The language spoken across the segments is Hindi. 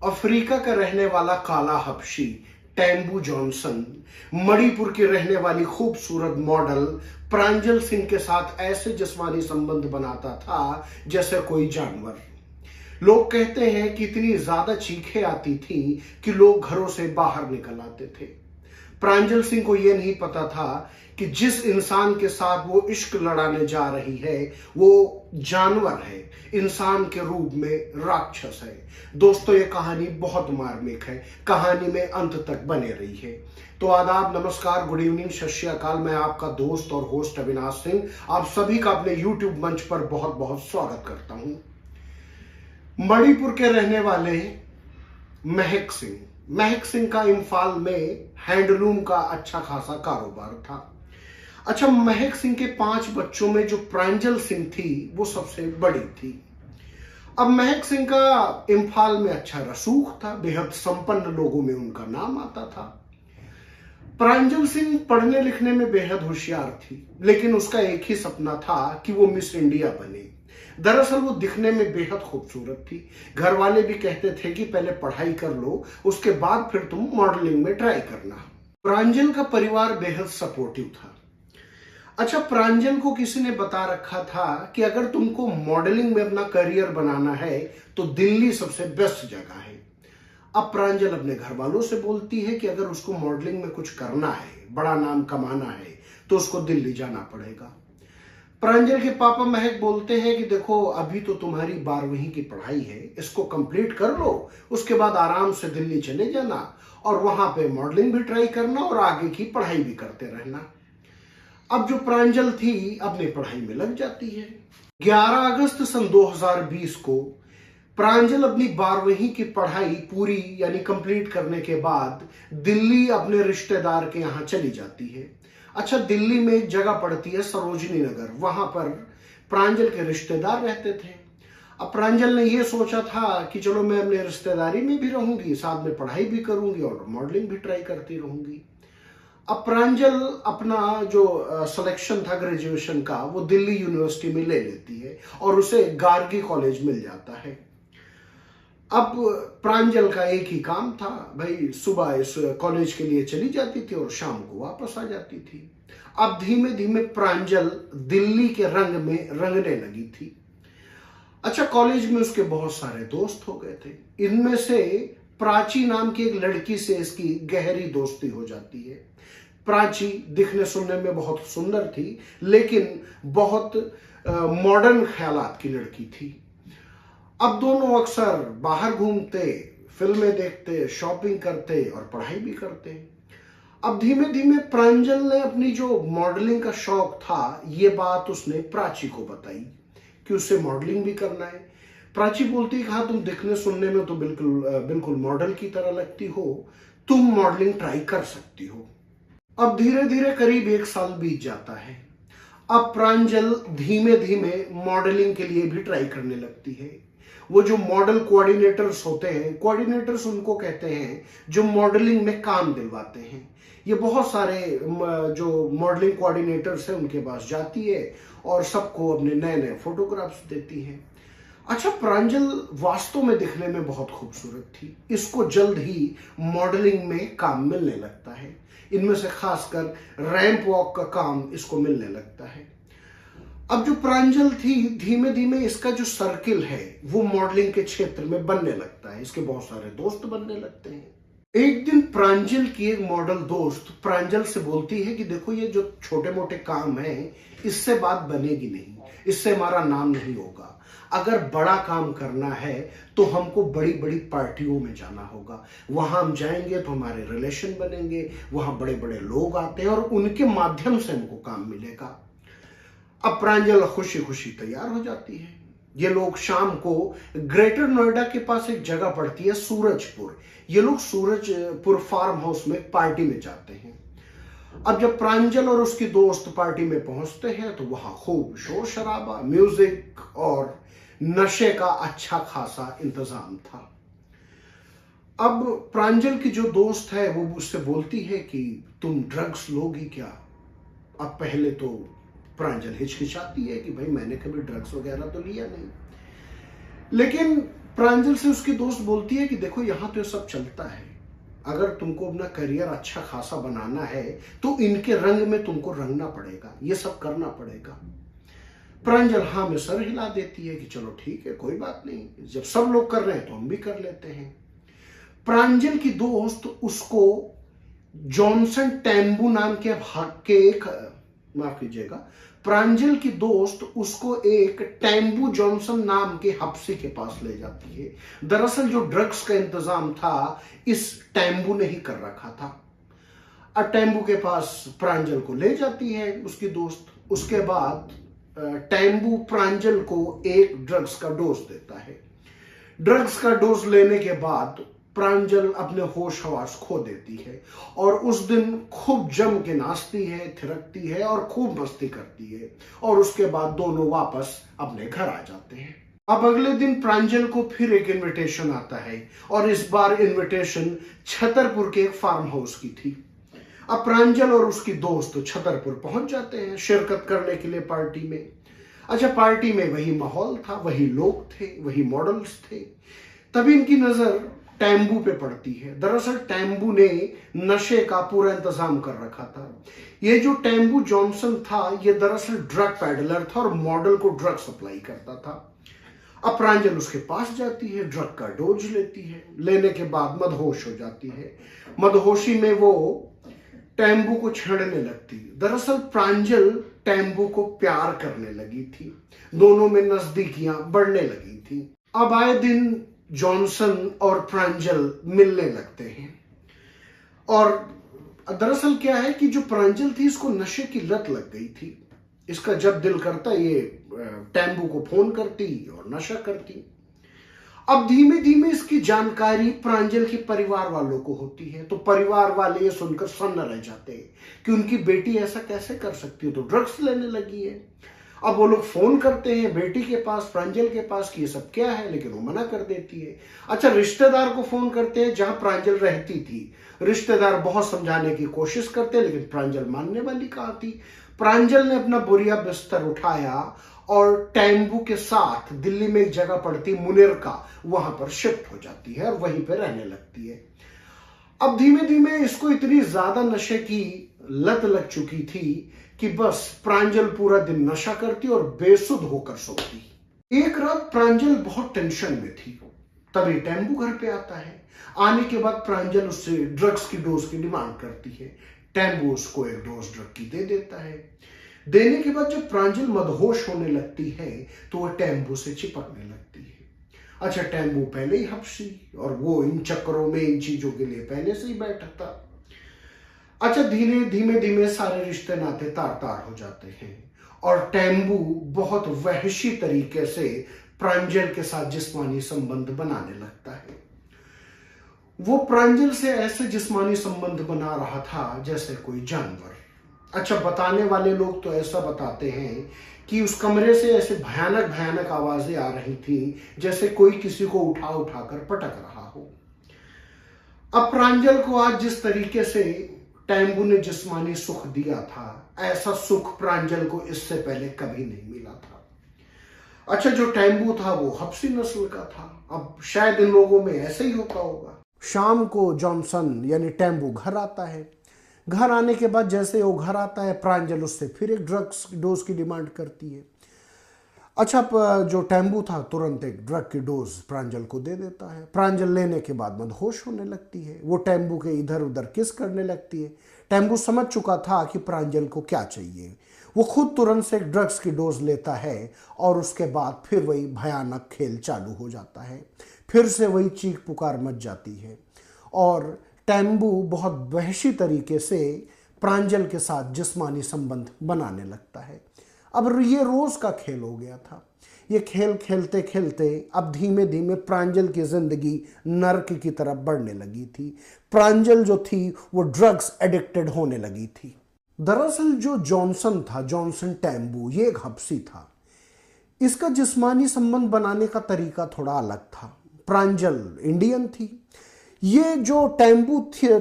अफ्रीका का रहने वाला काला हबशी टेम्बू जॉनसन मणिपुर की रहने वाली खूबसूरत मॉडल प्रांजल सिंह के साथ ऐसे जिस्मानी संबंध बनाता था जैसे कोई जानवर। लोग कहते हैं कि इतनी ज्यादा चीखें आती थी कि लोग घरों से बाहर निकल आते थे। प्रांजल सिंह को यह नहीं पता था कि जिस इंसान के साथ वो इश्क लड़ाने जा रही है वो जानवर है, इंसान के रूप में राक्षस है। दोस्तों, ये कहानी बहुत मार्मिक है। कहानी में अंत तक बने रही है। तो आदाब, नमस्कार, गुड इवनिंग, सत श्री अकाल। मैं आपका दोस्त और होस्ट अविनाश सिंह आप सभी का अपने यूट्यूब मंच पर बहुत बहुत स्वागत करता हूं। मणिपुर के रहने वाले महक सिंह का इम्फाल में हैंडलूम का अच्छा खासा कारोबार था। अच्छा, महक सिंह के 5 बच्चों में जो प्रांजल सिंह थी वो सबसे बड़ी थी। अब महक सिंह का इम्फाल में अच्छा रसूख था, बेहद संपन्न लोगों में उनका नाम आता था। प्रांजल सिंह पढ़ने लिखने में बेहद होशियार थी, लेकिन उसका एक ही सपना था कि वो मिस इंडिया बने। दरअसल वो दिखने में बेहद खूबसूरत थी। घर वाले भी कहते थे कि पहले पढ़ाई कर लो, उसके बाद फिर तुम मॉडलिंग में ट्राई करना। प्रांजल का परिवार बेहद सपोर्टिव था। अच्छा, प्रांजल को किसी ने बता रखा था कि अगर तुमको मॉडलिंग में अपना करियर बनाना है तो दिल्ली सबसे बेस्ट जगह है। अब प्रांजल अपने घर वालों से बोलती है कि अगर उसको मॉडलिंग में कुछ करना है, बड़ा नाम कमाना है, तो उसको दिल्ली जाना पड़ेगा। प्रांजल के पापा महक बोलते हैं कि देखो, अभी तो तुम्हारी 12वीं की पढ़ाई है, इसको कंप्लीट कर लो, उसके बाद आराम से दिल्ली चले जाना और वहां पे मॉडलिंग भी ट्राई करना और आगे की पढ़ाई भी करते रहना। अब जो प्रांजल थी अपनी पढ़ाई में लग जाती है। 11 अगस्त सन 2020 को प्रांजल अपनी 12वीं की पढ़ाई पूरी यानी कंप्लीट करने के बाद दिल्ली अपने रिश्तेदार के यहाँ चली जाती है। अच्छा, दिल्ली में एक जगह पड़ती है सरोजनी नगर, वहां पर प्रांजल के रिश्तेदार रहते थे। अब प्रांजल ने यह सोचा था कि चलो मैं अपने रिश्तेदारी में भी रहूंगी, साथ में पढ़ाई भी करूंगी और मॉडलिंग भी ट्राई करती रहूंगी। अब प्रांजल अपना जो सिलेक्शन था ग्रेजुएशन का वो दिल्ली यूनिवर्सिटी में ले लेती है और उसे गार्गी कॉलेज मिल जाता है। अब प्रांजल का एक ही काम था, भाई सुबह इस कॉलेज के लिए चली जाती थी और शाम को वापस आ जाती थी। अब धीमे धीमे प्रांजल दिल्ली के रंग में रंगने लगी थी। अच्छा, कॉलेज में उसके बहुत सारे दोस्त हो गए थे। इनमें से प्राची नाम की एक लड़की से इसकी गहरी दोस्ती हो जाती है। प्राची दिखने सुनने में बहुत सुंदर थी, लेकिन बहुत मॉडर्न ख्यालात की लड़की थी। अब दोनों अक्सर बाहर घूमते, फिल्में देखते, शॉपिंग करते और पढ़ाई भी करते। अब धीमे धीमे प्रांजल ने अपनी जो मॉडलिंग का शौक था ये बात उसने प्राची को बताई कि उससे मॉडलिंग भी करना है। प्राची बोलती है, हाँ तुम दिखने सुनने में तो बिल्कुल मॉडल की तरह लगती हो, तुम मॉडलिंग ट्राई कर सकती हो। अब धीरे धीरे करीब 1 साल बीत जाता है। अब प्रांजल धीमे धीमे मॉडलिंग के लिए भी ट्राई करने लगती है। वो जो मॉडल कोऑर्डिनेटर्स होते हैं, कोऑर्डिनेटर्स उनको कहते हैं जो मॉडलिंग में काम दिलवाते हैं। ये बहुत सारे जो मॉडलिंग कोऑर्डिनेटर्स हैं उनके पास जाती है और सबको अपने नए नए फोटोग्राफ्स देती है। अच्छा, प्रांजल वास्तव में दिखने में बहुत खूबसूरत थी। इसको जल्द ही मॉडलिंग में काम मिलने लगता है। इनमें से खासकर रैंप वॉक का काम इसको मिलने लगता है। अब जो प्रांजल थी, धीमे धीमे इसका जो सर्किल है वो मॉडलिंग के क्षेत्र में बनने लगता है। इसके बहुत सारे दोस्त बनने लगते हैं। एक दिन प्रांजल की एक मॉडल दोस्त प्रांजल से बोलती है कि देखो, ये जो छोटे मोटे काम हैं इससे बात बनेगी नहीं, इससे हमारा नाम नहीं होगा। अगर बड़ा काम करना है तो हमको बड़ी बड़ी पार्टियों में जाना होगा। वहां हम जाएंगे तो हमारे रिलेशन बनेंगे, वहां बड़े बड़े लोग आते हैं और उनके माध्यम से हमको काम मिलेगा। अब प्रांजल खुशी खुशी तैयार हो जाती है। ये लोग शाम को ग्रेटर नोएडा के पास एक जगह पड़ती है सूरजपुर, ये लोग सूरजपुर फार्म हाउस में पार्टी में जाते हैं। अब जब प्रांजल और उसकी दोस्त पार्टी में पहुंचते हैं तो वहां खूब शोर शराबा, म्यूजिक और नशे का अच्छा खासा इंतजाम था। अब प्रांजल की जो दोस्त है वो उससे बोलती है कि तुम ड्रग्स लोगी क्या। अब पहले तो प्रांजल हिचकिचाती है कि भाई मैंने कभी ड्रग्स वगैरह तो लिया नहीं, लेकिन प्रांजल से उसकी दोस्त बोलती है कि देखो यहां तो ये सब चलता है, अगर तुमको अपना करियर अच्छा खासा बनाना है तो इनके रंग में तुमको रंगना पड़ेगा, ये सब करना पड़ेगा। प्रांजल हाँ में सर हिला देती है कि चलो ठीक है, कोई बात नहीं, जब सब लोग कर रहे हैं तो हम भी कर लेते हैं। प्रांजल की दोस्त उसको जॉनसन टेम्बू नाम के एक, माफ कीजिएगा, प्रांजल की दोस्त उसको एक टेम्बू जॉनसन नाम के हफ्सी के पास ले जाती है। दरअसल जो ड्रग्स का इंतजाम था इस टेम्बू ने ही कर रखा था। अब टेम्बू के पास प्रांजल को ले जाती है उसकी दोस्त। उसके बाद टेम्बू प्रांजल को एक ड्रग्स का डोज देता है। ड्रग्स का डोज लेने के बाद प्रांजल अपने होश हवास खो देती है और उस दिन खूब जम के नाचती है, थिरकती है और खूब मस्ती करती है, और उसके बाद दोनों वापस अपने घर आ जाते हैं। अब अगले दिन प्रांजल को फिर एक इनविटेशन आता है और इस बार इनविटेशन छतरपुर के एक फार्म हाउस की थी। अब प्रांजल और उसकी दोस्त छतरपुर पहुंच जाते हैं शिरकत करने के लिए पार्टी में। अच्छा, पार्टी में वही माहौल था, वही लोग थे, वही मॉडल्स थे। तभी इनकी नजर टेम्बू पे पड़ती है। दरअसल टेम्बू ने नशे का पूरा इंतजाम कर रखा था। ये जो टेम्बू जॉनसन था ये दरअसल ड्रग पैडलर था और मॉडल को ड्रग सप्लाई करता था। अब प्रांजल उसके पास जाती है, ड्रग का डोज लेती है, लेने के बाद मदहोश हो जाती है। मदहोशी में वो टेम्बू को छेड़ने लगती। दरअसल प्रांजल टेम्बू को प्यार करने लगी थी, दोनों में नजदीकियां बढ़ने लगी थी। अब आए दिन जॉनसन और प्रांजल मिलने लगते हैं। और दरअसल क्या है कि जो प्रांजल थी इसको नशे की लत लग गई थी। इसका जब दिल करता ये टेम्बू को फोन करती और नशा करती। अब धीमे धीमे इसकी जानकारी प्रांजल के परिवार वालों को होती है, तो परिवार वाले ये सुनकर सन्न रह जाते हैं कि उनकी बेटी ऐसा कैसे कर सकती है, तो ड्रग्स लेने लगी है। अब वो लोग फोन करते हैं बेटी के पास, प्रांजल के पास, कि ये सब क्या है, लेकिन वो मना कर देती है। अच्छा, रिश्तेदार को फोन करते हैं जहां प्रांजल रहती थी। रिश्तेदार बहुत समझाने की कोशिश करते हैं लेकिन प्रांजल मानने वाली कहाँ थी। प्रांजल ने अपना बोरिया बिस्तर उठाया और टेम्बू के साथ दिल्ली में एक जगह पड़ती मुनिरका, वहां पर शिफ्ट हो जाती है और वहीं पर रहने लगती है। अब धीमे धीमे इसको इतनी ज्यादा नशे की लत लग चुकी थी कि बस प्रांजल पूरा दिन नशा करती और बेसुध होकर सोती। एक रात प्रांजल बहुत टेंशन में थी, तभी टेम्बू घर पे आता है। आने के बाद प्रांजल उससे ड्रग्स की डोज की डिमांड करती है। टेम्बू उसको एक डोज ड्रग की दे देता है। देने के बाद जब प्रांजल मदहोश होने लगती है तो वह टेम्बू से चिपकने लगती है। अच्छा, टेम्बू पहले ही हफ्सी और वो इन चक्करों में, इन चीजों के लिए पहले से ही बैठा था। अच्छा, धीमे धीमे सारे रिश्ते नाते तार तार हो जाते हैं और टेम्बू बहुत वहशी तरीके से प्रांजल के साथ जिस्मानी संबंध बनाने लगता है। वो प्रांजल से ऐसे जिस्मानी संबंध बना रहा था जैसे कोई जानवर। अच्छा, बताने वाले लोग तो ऐसा बताते हैं कि उस कमरे से ऐसे भयानक भयानक आवाजें आ रही थी जैसे कोई किसी को उठा उठा कर पटक रहा हो। अब प्रांजल को आज जिस तरीके से टेम्बू ने जिस्मानी सुख दिया था, ऐसा सुख प्रांजल को इससे पहले कभी नहीं मिला था। अच्छा, जो टेम्बू था वो हफ्सी नस्ल का था। अब शायद इन लोगों में ऐसे ही होता होगा। शाम को जॉनसन यानी टेम्बू घर आता है। घर आने के बाद जैसे वो घर आता है प्रांजल उससे फिर एक ड्रग्स डोज की डिमांड करती है। अच्छा, जो टेम्बू था तुरंत एक ड्रग की डोज प्रांजल को दे देता है। प्रांजल लेने के बाद मदहोश होने लगती है। वो टेम्बू के इधर उधर किस करने लगती है। टेम्बू समझ चुका था कि प्रांजल को क्या चाहिए। वो खुद तुरंत से एक ड्रग्स की डोज लेता है और उसके बाद फिर वही भयानक खेल चालू हो जाता है। फिर से वही चीख पुकार मच जाती है और टेम्बू बहुत वहशी तरीके से प्रांजल के साथ जिस्मानी संबंध बनाने लगता है। अब ये रोज का खेल हो गया था। ये खेल खेलते खेलते अब धीमे धीमे प्रांजल की जिंदगी नर्क की तरफ बढ़ने लगी थी। प्रांजल जो थी वो ड्रग्स एडिक्टेड होने लगी थी। दरअसल जो जॉनसन था, जॉनसन टेम्बू, ये एक हफ्सी था। इसका जिस्मानी संबंध बनाने का तरीका थोड़ा अलग था। प्रांजल इंडियन थी। ये जो टेम्बू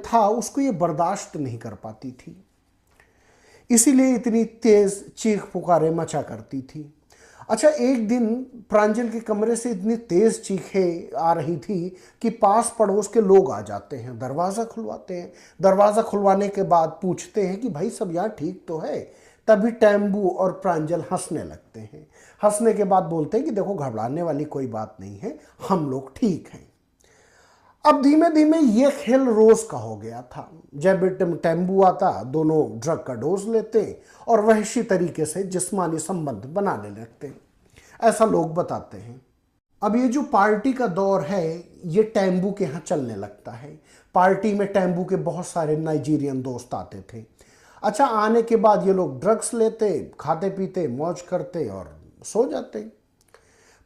था उसको ये बर्दाश्त नहीं कर पाती थी, इसीलिए इतनी तेज चीख पुकारे मचा करती थी। अच्छा, एक दिन प्रांजल के कमरे से इतनी तेज चीखें आ रही थी कि पास पड़ोस के लोग आ जाते हैं, दरवाज़ा खुलवाते हैं। दरवाज़ा खुलवाने के बाद पूछते हैं कि भाई सब यहाँ ठीक तो है। तभी टेम्बू और प्रांजल हंसने लगते हैं। हंसने के बाद बोलते हैं कि देखो, घबराने वाली कोई बात नहीं है, हम लोग ठीक हैं। अब धीमे धीमे ये खेल रोज का हो गया था। जब टेम्बू आता, दोनों ड्रग का डोज लेते और वहशी तरीके से जिस्मानी संबंध बनाने लगते, ऐसा लोग बताते हैं। अब ये जो पार्टी का दौर है, ये टेम्बू के यहाँ चलने लगता है। पार्टी में टेम्बू के बहुत सारे नाइजीरियन दोस्त आते थे। अच्छा, आने के बाद ये लोग ड्रग्स लेते, खाते पीते, मौज करते और सो जाते।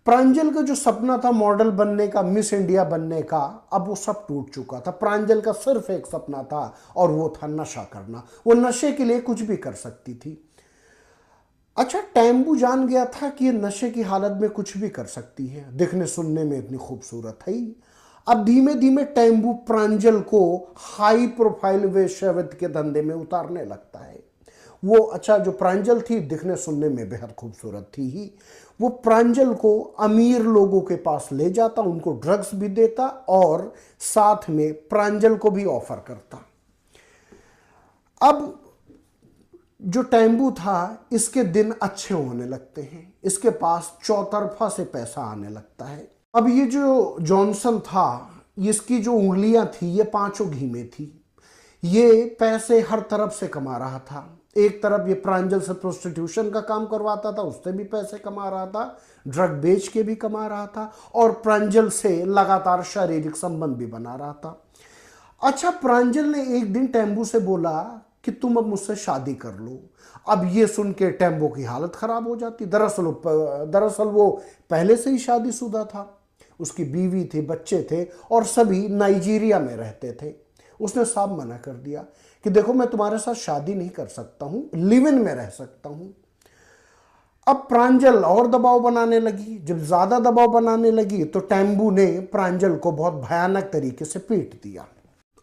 प्रांजल का जो सपना था मॉडल बनने का, मिस इंडिया बनने का, अब वो सब टूट चुका था। प्रांजल का सिर्फ एक सपना था और वो था नशा करना। वो नशे के लिए कुछ भी कर सकती थी। अच्छा, टेम्बू जान गया था कि ये नशे की हालत में कुछ भी कर सकती है, दिखने सुनने में इतनी खूबसूरत है ही। अब धीमे धीमे टेम्बू प्रांजल को हाई प्रोफाइल वेश्यावृत्ति के धंधे में उतारने लगता है। वो, अच्छा, जो प्रांजल थी दिखने सुनने में बेहद खूबसूरत थी ही, वो प्रांजल को अमीर लोगों के पास ले जाता, उनको ड्रग्स भी देता और साथ में प्रांजल को भी ऑफर करता। अब जो टेम्बू था, इसके दिन अच्छे होने लगते हैं, इसके पास चौतरफा से पैसा आने लगता है। अब ये जो जॉनसन था, इसकी जो उंगलियां थी ये पांचों घी में थी। ये पैसे हर तरफ से कमा रहा था। एक तरफ ये प्रांजल से प्रोस्टिट्यूशन का काम करवाता था, उससे भी पैसे कमा रहा था, ड्रग बेच के भी कमा रहा था और प्रांजल से लगातार शारीरिक संबंध भी बना रहा था। अच्छा, प्रांजल ने एक दिन टेम्बू से बोला कि तुम अब मुझसे शादी कर लो। अब ये सुन के टेम्बू की हालत खराब हो जाती। दरअसल वो पहले से ही शादीशुदा था, उसकी बीवी थी, बच्चे थे और सभी नाइजीरिया में रहते थे। उसने साफ मना कर दिया कि देखो, मैं तुम्हारे साथ शादी नहीं कर सकता हूं, लिव इन में रह सकता हूं। अब प्रांजल और दबाव बनाने लगी। जब ज्यादा दबाव बनाने लगी तो टेम्बू ने प्रांजल को बहुत भयानक तरीके से पीट दिया।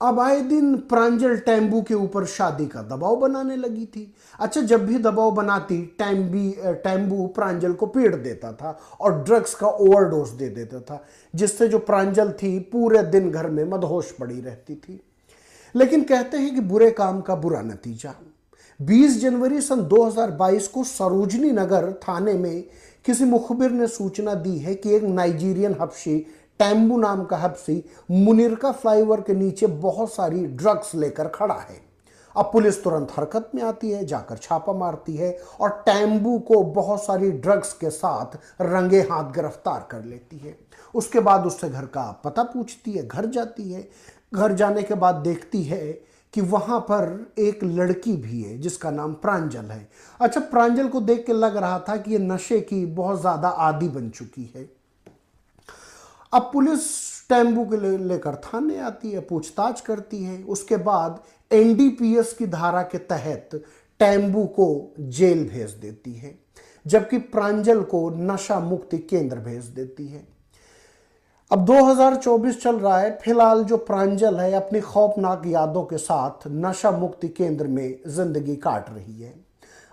अब आए दिन प्रांजल टेम्बू के ऊपर शादी का दबाव बनाने लगी थी। अच्छा, जब भी दबाव बनाती, टेम्बू प्रांजल को पीट देता था और ड्रग्स का ओवरडोज दे देता था, जिससे जो प्रांजल थी पूरे दिन घर में मदहोश पड़ी रहती थी। लेकिन कहते हैं कि बुरे काम का बुरा नतीजा। 20 जनवरी सन 2022 को सरोजनी नगर थाने में किसी मुखबिर ने सूचना दी है कि एक नाइजीरियन हबशी, टेम्बू नाम का हबशी, मुनिरका फ्लाईओवर के नीचे बहुत सारी ड्रग्स लेकर खड़ा है। अब पुलिस तुरंत हरकत में आती है, जाकर छापा मारती है और टेम्बू को बहुत सारी ड्रग्स के साथ रंगे हाथ गिरफ्तार कर लेती है। उसके बाद उससे घर का पता पूछती है, घर जाती है। घर जाने के बाद देखती है कि वहां पर एक लड़की भी है जिसका नाम प्रांजल है। अच्छा, प्रांजल को देख के लग रहा था कि ये नशे की बहुत ज्यादा आदी बन चुकी है। अब पुलिस टेम्बू को लेकर थाने आती है, पूछताछ करती है। उसके बाद एनडीपीएस की धारा के तहत टेम्बू को जेल भेज देती है, जबकि प्रांजल को नशा मुक्ति केंद्र भेज देती है। अब 2024 चल रहा है। फिलहाल जो प्रांजल है अपनी खौफनाक यादों के साथ नशा मुक्ति केंद्र में जिंदगी काट रही है।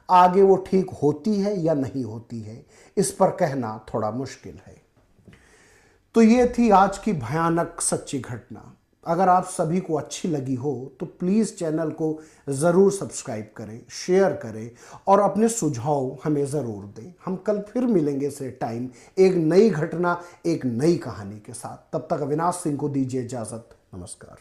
आगे वो ठीक होती है या नहीं होती है, इस पर कहना थोड़ा मुश्किल है। तो ये थी आज की भयानक सच्ची घटना। अगर आप सभी को अच्छी लगी हो तो प्लीज़ चैनल को ज़रूर सब्सक्राइब करें, शेयर करें और अपने सुझाव हमें ज़रूर दें। हम कल फिर मिलेंगे से टाइम एक नई घटना, एक नई कहानी के साथ। तब तक अविनाश सिंह को दीजिए इजाज़त। नमस्कार।